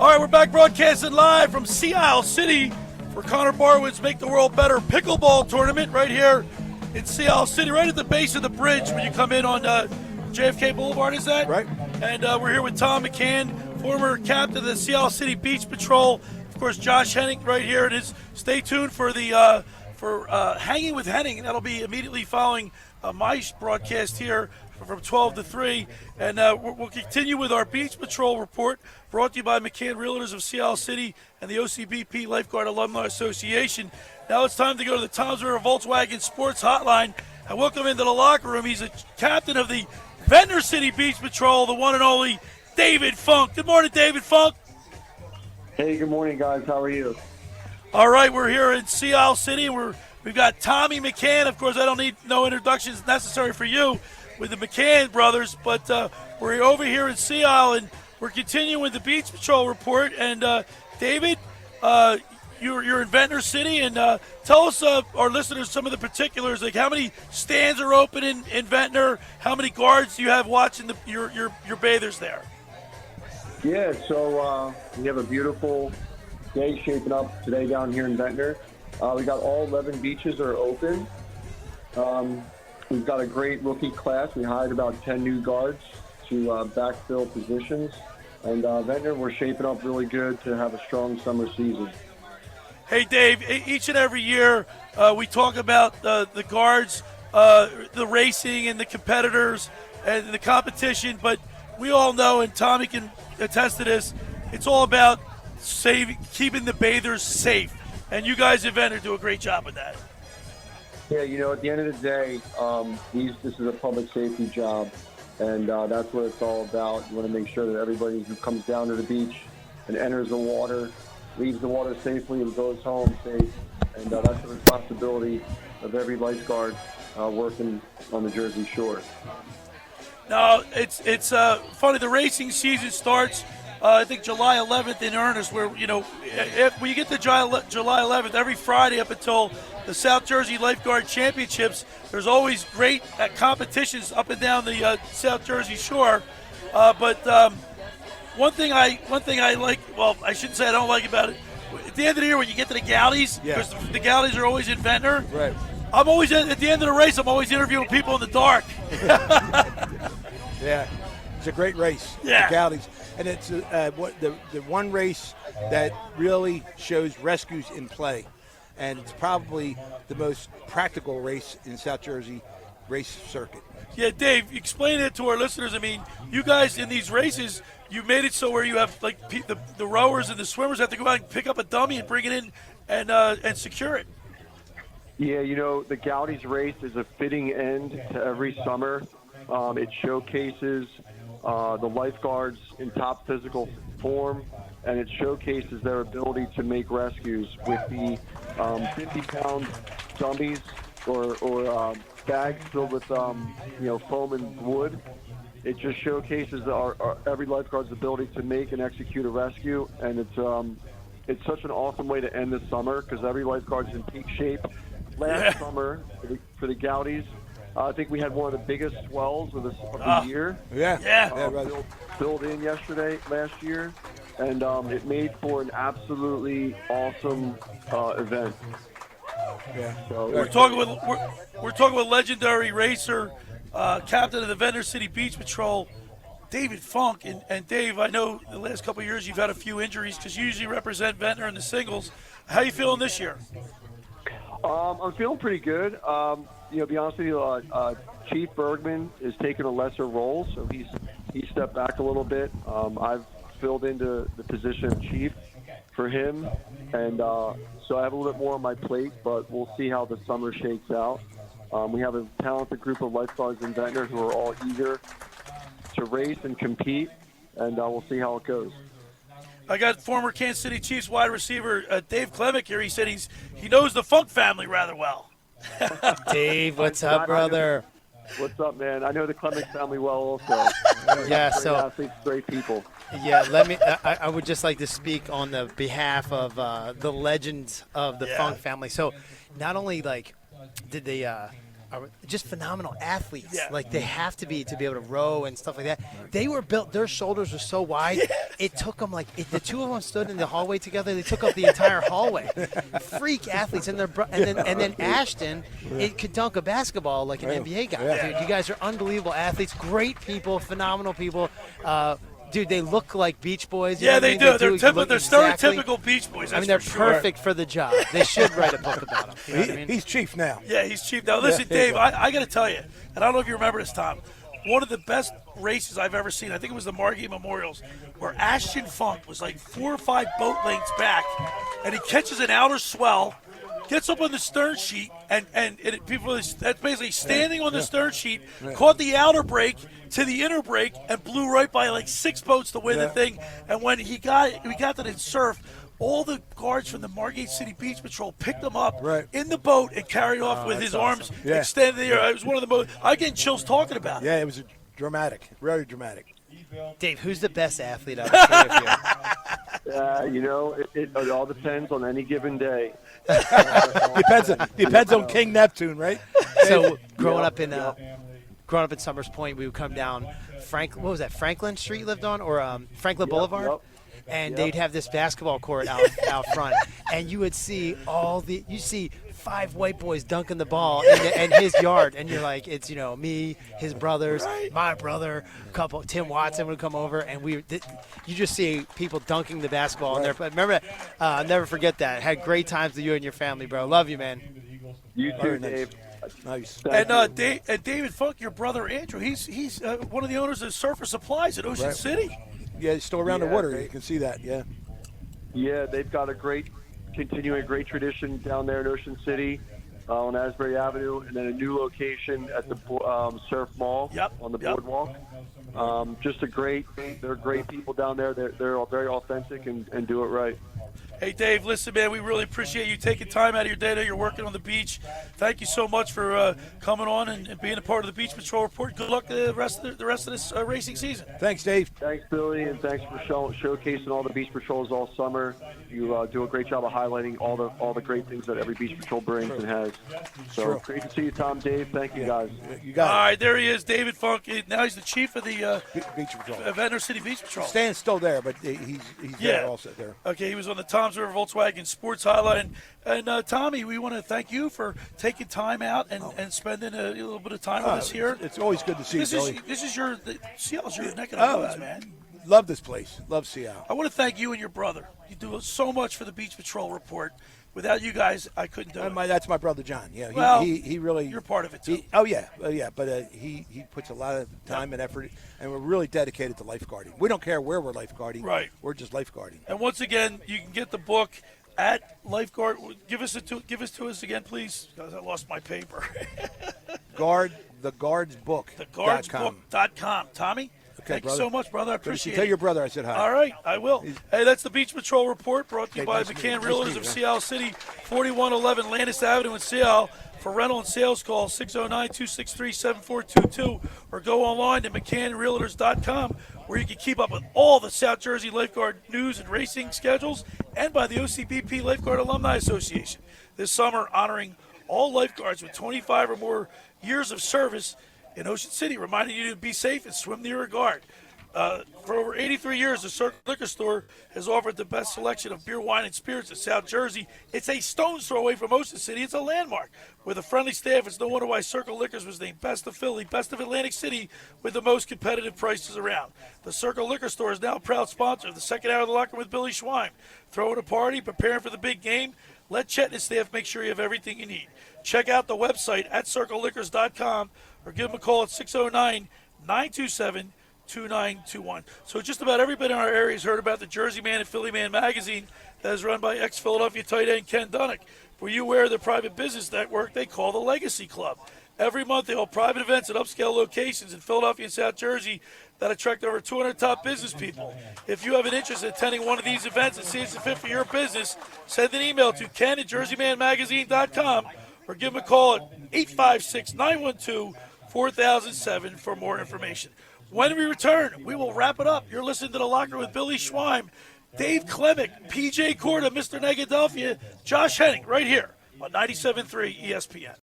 All right, we're back broadcasting live from Sea Isle City for Connor Barwood's Make the World Better pickleball tournament right here in Sea Isle City, right at the base of the bridge when you come in on JFK Boulevard, is that? Right. And we're here with Tom McCann, former captain of the Sea Isle City Beach Patrol. Of course, Josh Henning right here. It is. Stay tuned for the Hanging with Henning. That'll be immediately following my broadcast here from 12 to 3. And we'll continue with our Beach Patrol report brought to you by McCann Realtors of Sea Isle City and the OCBP Lifeguard Alumni Association. Now it's time to go to the Toms River Volkswagen Sports Hotline and welcome into the locker room. He's a captain of the Ventnor City Beach Patrol, the one and only David Funk. Good morning, David Funk. Hey, good morning, guys. How are you? All right, we're here in Sea Isle City, and we've got Tommy McCann. Of course, I don't need no introductions necessary for you with the McCann brothers, but we're over here in Sea Isle, and we're continuing with the Beach Patrol report. And David, you're in Ventnor City, and tell us, our listeners, some of the particulars, like how many stands are open in Ventnor, how many guards do you have watching your bathers there? Yeah, so we have a beautiful day shaping up today down here in Ventnor. We got all 11 beaches are open. We've got a great rookie class. We hired about 10 new guards to backfill positions. And Ventnor, we're shaping up really good to have a strong summer season. Hey, Dave, each and every year we talk about the guards, the racing and the competitors and the competition, but we all know, and Tommy can attest to this, it's all about keeping the bathers safe. And you guys at Ventnor do a great job with that. Yeah, at the end of the day, this is a public safety job, and that's what it's all about. You want to make sure that everybody who comes down to the beach and enters the water, leaves the water safely, and goes home safe. And that's the responsibility of every lifeguard working on the Jersey Shore. Now, it's funny. The racing season starts, I think, July 11th in earnest, where, when you get to July 11th, every Friday up until the South Jersey Lifeguard Championships, there's always great competitions up and down the South Jersey Shore. But one thing I like, well, I shouldn't say I don't like about it, at the end of the year when you get to the galleys, because the galleys are always in Ventnor, Right. I'm always, at the end of the race, I'm always interviewing people in the dark. Yeah, it's a great race. Yeah. The Galleys. And it's the one race that really shows rescues in play. And it's probably the most practical race in South Jersey race circuit. Yeah, Dave, explain it to our listeners. I mean, you guys in these races, you've made it so where you have, like, the rowers and the swimmers have to go out and pick up a dummy and bring it in and secure it. Yeah, the Gaudi's race is a fitting end to every summer. It showcases the lifeguards in top physical form, and it showcases their ability to make rescues with the 50-pound dummies or bags filled with foam and wood. It just showcases our every lifeguard's ability to make and execute a rescue, and it's such an awesome way to end the summer because every lifeguard's in peak shape. Last summer for the Gaudis, I think we had one of the biggest swells of the year. Filled in last year, and it made for an absolutely awesome event. Yeah. So We're talking with legendary racer, captain of the Ventnor City Beach Patrol, David Funk. And Dave, I know the last couple of years you've had a few injuries because you usually represent Ventnor in the singles. How you feeling this year? I'm feeling pretty good. To be honest with you, Chief Bergman is taking a lesser role, so he stepped back a little bit. I've filled into the position of chief for him, and so I have a little bit more on my plate, but we'll see how the summer shakes out. We have a talented group of lifeguards in Ventnor who are all eager to race and compete, and we'll see how it goes. I got former Kansas City Chiefs wide receiver Dave Klemick here. He said he knows the Funk family rather well. Dave, what's up, brother? What's up, man? I know the Clemens family well also. Yeah, great so athletes, great people. Yeah, I would just like to speak on the behalf of the legends of the Funk family. So not only did they are just phenomenal athletes. Yeah. Like they have to be able to row and stuff like that. They were built. Their shoulders were so wide. It took them the two of them stood in the hallway together. They took up the entire hallway. Freak athletes, and then Ashton, it could dunk a basketball like an NBA guy. Yeah. Dude, you guys are unbelievable athletes. Great people, phenomenal people. Dude, they look like Beach Boys. You know what I mean? They do. They're look stereotypical Beach Boys. That's they're for sure. perfect for the job. They should write a book about them. You know what I mean? He's chief now. Yeah, he's cheap. Now, listen, Yeah, Dave, yeah. I got to tell you, and I don't know if you remember this, Tom, one of the best races I've ever seen, I think it was the Margate Memorials, where Ashton Funk was like 4 or 5 boat lengths back, and he catches an outer swell, gets up on the stern sheet, and that's basically standing on the stern sheet, caught the outer break to the inner break, and blew right by like 6 boats to win the thing. And when we got to the surf, all the guards from the Margate City Beach Patrol picked him up in the boat and carried off with his arms extended in the air. It was one of the most. I get chills talking about it. Yeah, it was dramatic, very dramatic. Dave, who's the best athlete I've seen of you? You know, it all depends on any given day. Depends on King Neptune, right? So growing up in Summers Point, we would come down Franklin Street lived on, or Franklin Boulevard? Yep. And they'd have this basketball court out front, and you would see you see 5 white boys dunking the ball in his yard, and you're like, it's me, his brothers, my brother, a couple. Tim Watson would come over, and you just see people dunking the basketball in there. But remember, I'll never forget that. Had great times with you and your family, bro. Love you, man. You too, Dave. Nice. And David Funk, your brother Andrew, he's one of the owners of Surfer Supplies at Ocean City. Yeah, he's still around the water. You can see that. Yeah. Yeah, they've got continuing a great tradition down there in Ocean City on Asbury Avenue, and then a new location at the Surf Mall on the boardwalk. They're great people down there. They're all very authentic and do it right. Hey, Dave, listen, man, we really appreciate you taking time out of your day. I know you're working on the beach. Thank you so much for coming on and being a part of the Beach Patrol Report. Good luck the rest of this racing season. Thanks, Dave. Thanks, Billy, and thanks for showcasing all the Beach Patrols all summer. You do a great job of highlighting all the great things that every Beach Patrol brings and has. So great to see you, Tom, Dave. Thank you, guys. You got it. All right, there he is, David Funk. Now he's the chief of the Beach Patrol. Ventnor City Beach Patrol. Stan's still there, but he's there also there. Okay, he was on the Tom's River Volkswagen Sports Highlight. And Tommy, we want to thank you for taking time out and spending a little bit of time with us here. It's always good to see you, Billy. This is Seattle's your neck of the woods, man. Love this place. Love Seattle. I want to thank you and your brother. You do so much for the Beach Patrol Report. Without you guys, I couldn't do it. That's my brother John. Yeah, Well, he really. You're part of it too. But he puts a lot of time and effort, and we're really dedicated to lifeguarding. We don't care where we're lifeguarding. Right. We're just lifeguarding. And once again, you can get the book at Lifeguard. Give us to us again, please, because I lost my paper. TheGuardsBook. TheGuardsBook.com. Tommy, thank brother. you so much, brother. I appreciate it. Tell your brother I said hi. All right, I will. Hey, that's the Beach Patrol Report brought to you by nice to McCann meet you. Realtors of Seattle City, 4111 Landis Avenue in Seattle. For rental and sales, call 609-263-7422 or go online to McCannRealtors.com, where you can keep up with all the South Jersey lifeguard news and racing schedules, and by the OCBP Lifeguard Alumni Association. This summer, honoring all lifeguards with 25 or more years of service in Ocean City, reminding you to be safe and swim near a guard. For over 83 years, the Circle Liquor Store has offered the best selection of beer, wine, and spirits in South Jersey. It's a stone's throw away from Ocean City. It's a landmark. With a friendly staff, it's no wonder why Circle Liquors was named Best of Philly, Best of Atlantic City, with the most competitive prices around. The Circle Liquor Store is now a proud sponsor of the second hour of the locker room with Billy Schweim. Throwing a party, preparing for the big game. Let Chet and his staff make sure you have everything you need. Check out the website at circleliquors.com or give them a call at 609-927-2921. So just about everybody in our area has heard about the Jersey Man and Philly Man magazine that is run by ex-Philadelphia tight end Ken Dunnick. Were you aware of the private business network they call the Legacy Club? Every month they hold private events at upscale locations in Philadelphia and South Jersey that attract over 200 top business people. If you have an interest in attending one of these events and see it's a fit for your business, send an email to ken@jerseymanmagazine.com or give them a call at 856-912-4007 for more information. When we return, we will wrap it up. You're listening to The Locker with Billy Schweim, Dave Klemick, PJ Korda, Mr. Negadelphia, Josh Henning, right here on 97.3 ESPN.